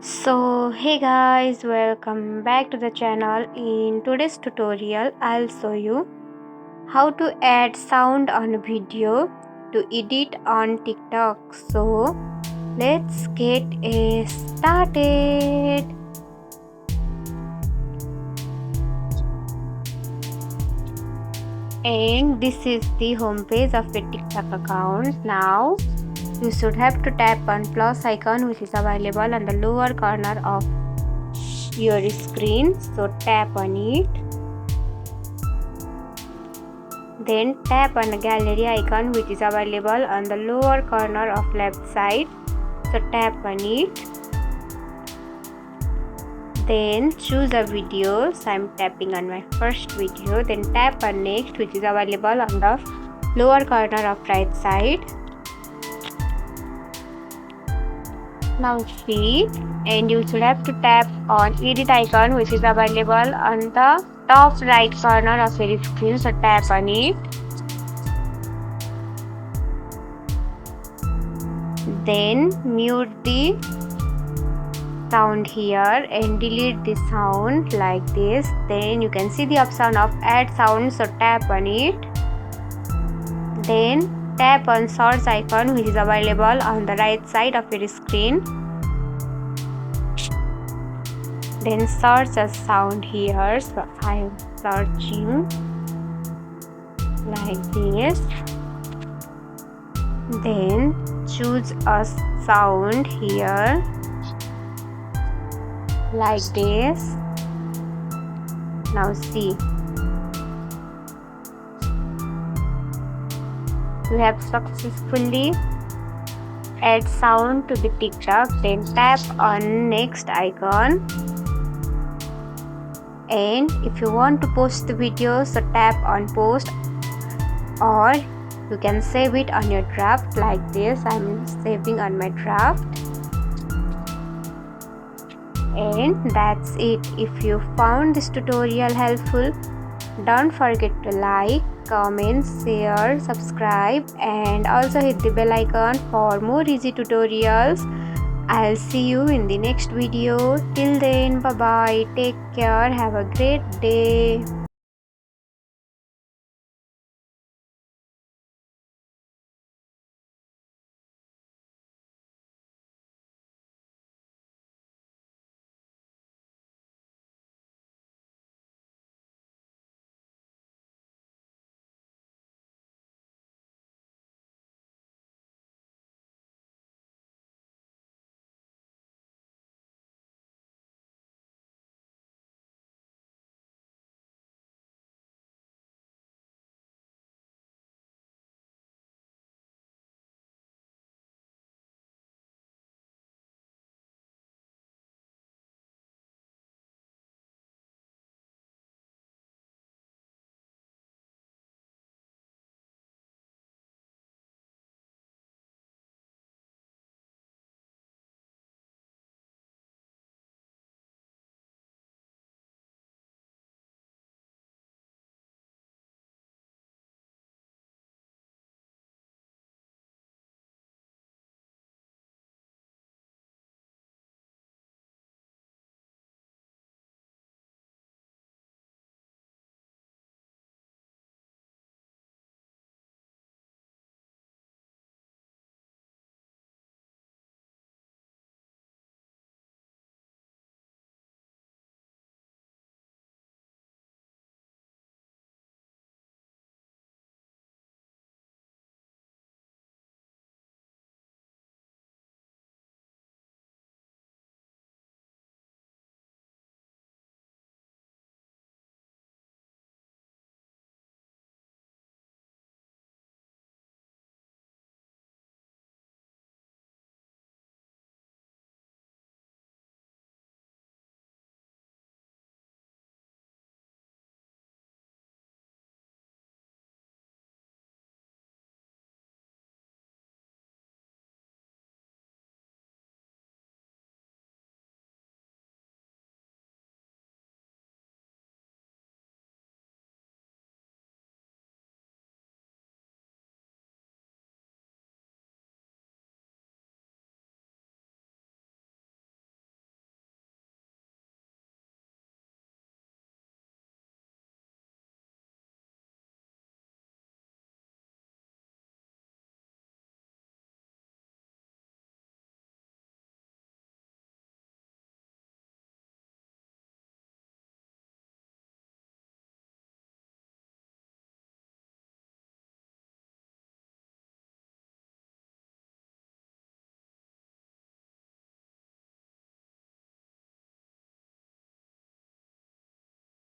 So hey guys, welcome back to the channel. In today's tutorial I'll show you how to add sound on a video to edit on TikTok. So let's get started. And this is the homepage of your TikTok account. Now you should have to tap on plus icon which is available on the lower corner of your screen. So tap on it. Then tap on the gallery icon which is available on the lower corner of left side. So tap on it. Then choose a video. So I'm tapping on my first video. Then tap on next which is available on the lower corner of right side. Now see, and you should have to tap on edit icon which is available on the top right corner of your screen. So tap on it. Then mute the sound here and delete the sound like this. Then you can see the option of add sound. So tap on it. Then tap on search icon which is available on the right side of your screen. Then search a sound here. So I am searching like this. Then choose a sound here like this. Now see, you have successfully add sound to the TikTok. Then tap on next icon. And if you want to post the video, so tap on post, or you can save it on your draft like this. I'm saving on my draft. And that's it. If you found this tutorial helpful, don't forget to like, comment, share, subscribe, and also hit the bell icon for more easy tutorials. I'll see you in the next video. Till then, bye bye, take care, have a great day.